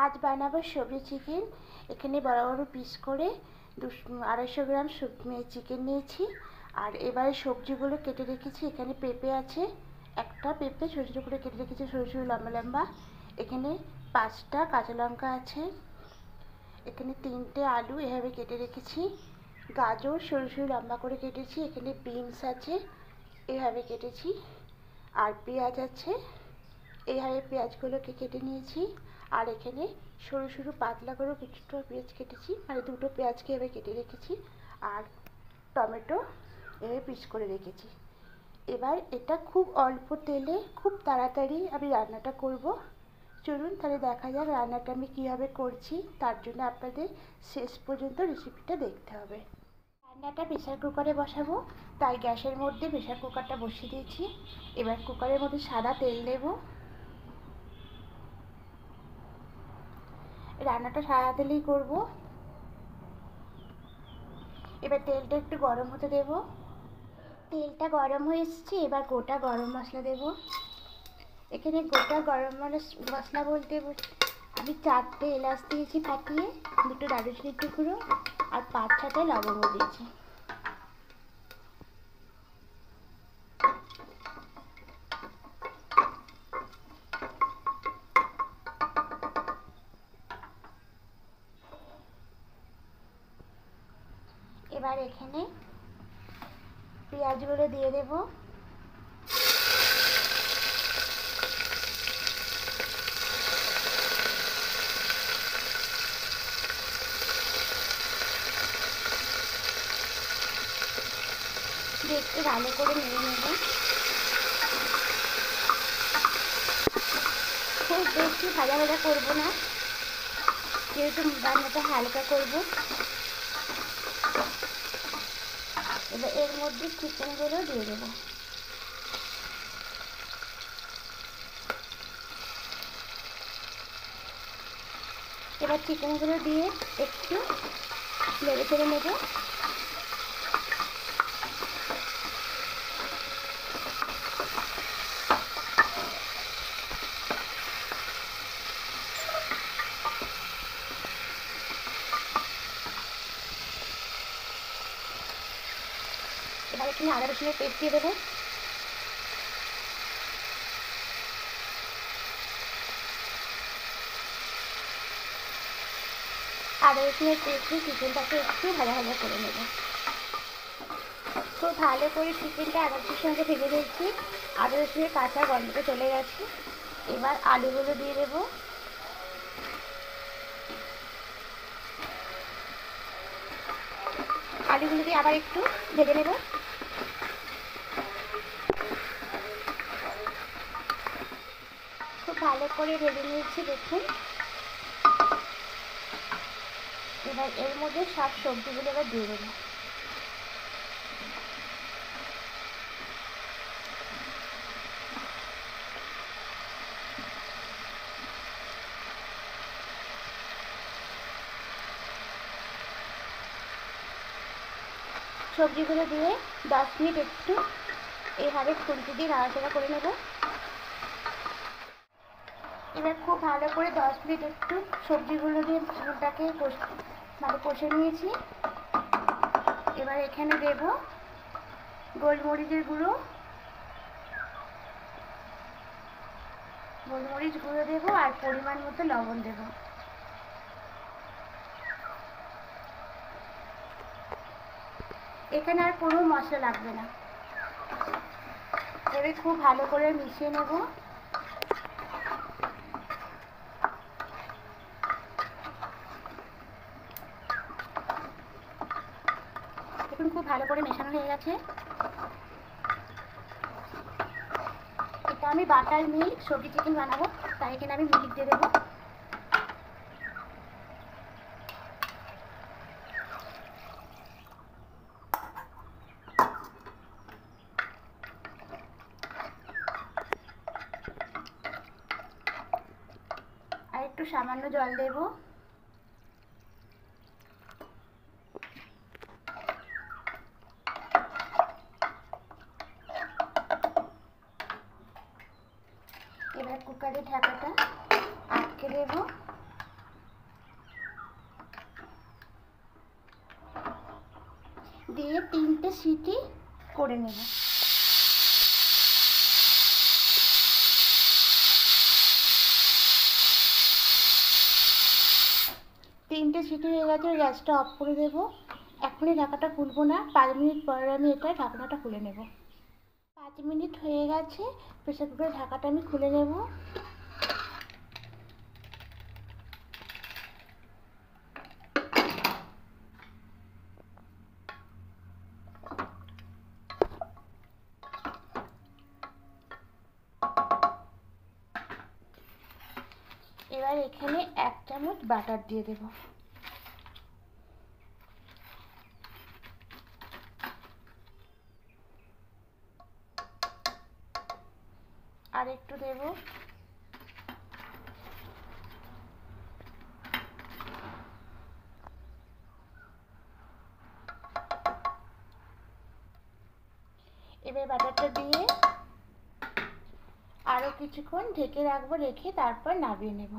আজ বানাবো সবজি চিকেন। এখানে বড় বড় পিস করে 250 গ্রাম চিকেন নিয়েছি। আর এবারে সবজিগুলো কেটে রেখেছি। এখানে পেঁপে আছে, একটা পেঁপে ছোটো ছোটো করে কেটে রেখেছি, সরু সরু লম্বা লম্বা। এখানে 5টা কাঁচা লঙ্কা আছে। এখানে 3টে আলু এভাবে কেটে রেখেছি। গাজর সরু সরু লম্বা করে কেটেছি। এখানে বিনস আছে, এভাবে কেটেছি। আর পেঁয়াজ আছে, এইভাবে পেঁয়াজগুলোকে কেটে নিয়েছি। আর এখানে সরু সরু পাতলা করে কিছুটা পেঁয়াজ কেটেছি, মানে 2টো পেঁয়াজকে এভাবে কেটে রেখেছি। আর টমেটো এভাবে পিস করে রেখেছি। এবার এটা খুব অল্প তেলে খুব তাড়াতাড়ি আমি রান্নাটা করব। চলুন তাহলে দেখা যাক রান্নাটা আমি কীভাবে করছি। তার জন্য আপনাদের শেষ পর্যন্ত রেসিপিটা দেখতে হবে। রান্নাটা প্রেসার কুকারে বসাবো, তাই গ্যাসের মধ্যে প্রেসার কুকারটা বসিয়ে দিয়েছি। এবার কুকারের মধ্যে সাদা তেল দেব। রান্নাটা সাদা তেলেই করব। এবার তেলটা একটু গরম হতে দেব। তেলটা গরম হয়ে এসেছে, এবার গোটা গরম মশলা দেব। এখানে গোটা গরম মশলা বলতে আমি 4টে এলাচ দিয়েছি ফাটিয়ে, 2টো দারুচিনির টুকরো আর 5-6টা লবঙ্গ দিয়েছি। এবার এখানে পেঁয়াজগুলো দিয়ে দেব। দিয়ে একটু ভালো করে নেড়ে নেব। খুব বেশি ভাজা ভাজা করবো না, যেহেতু রান্নাটা হালকা করব। এবার এর মধ্যে চিকেনগুলো দিয়ে দেবো। এবার চিকেনগুলো দিয়ে একটু নেড়ে চেড়ে নেব। এবার এখানে আদা রসুনের পেস্ট দিয়ে দেবো। আদা রসুনের পেস্ট দিয়ে চিকেনটাকে একটু ভাজা ভাজা করে নেব। খুব ভালো করে চিকেনটা আদা রসুনের সঙ্গে ভেজে দিয়েছি। আদা রসুনের কাঁচা গন্ধটা চলে গেছে। এবার আলুগুলো দিয়ে দেবো। আলুগুলো দিয়ে আবার একটু ভেজে নেব। খুব ভালো করে ভেজে নিয়েছি, দেখুন। এবার এর মধ্যে সব সবজিগুলো এবার দিয়ে দেবো। সবজিগুলো দিয়ে 10 মিনিট একটু এইভাবে খুন্তি দিয়ে নাড়াচাড়া করে নেব। এবার খুব ভালো করে 10 মিনিট একটু সবজিগুলো দিয়ে চিকেনটাকে কষে নিয়েছি। এবার এখানে দেব গোলমরিচের গুঁড়ো, দেবো আর পরিমাণ মতো লবণ দেব। এখানে আর কোনো মশলা লাগবে না। এবার খুব ভালো করে মিশিয়ে নেব। এখন খুব ভালো করে মেশানো হয়ে গেছে। এটা আমি বাটার মিল্ক সবজি চিকেন বানাবো, তাই এখানে আমি মিল্ক দিয়ে দেবো। আর একটু সামান্য জল দেব। এবার কুকারের ঢাকাটা আটকে দেব। দিয়ে 3টে সিটি করে নেব। তিনটে সিটি হয়ে গেছে, গ্যাসটা অফ করে দেবো। এখনই ঢাকাটা খুলবো না, 5 মিনিট পরে আমি এটা ঢাকনাটা খুলে নেব। 5 মিনিট হয়ে গেছে, প্রেসার কুকারের ঢাকাটা আমি খুলে নেব। এবার এখানে 1 চামচ বাটার দিয়ে দেব। আর একটু দেব। এবার বাটারটা দিয়ে আরো কিছুক্ষণ ঢেকে রাখবো, রেখে তারপর নামিয়ে নেব।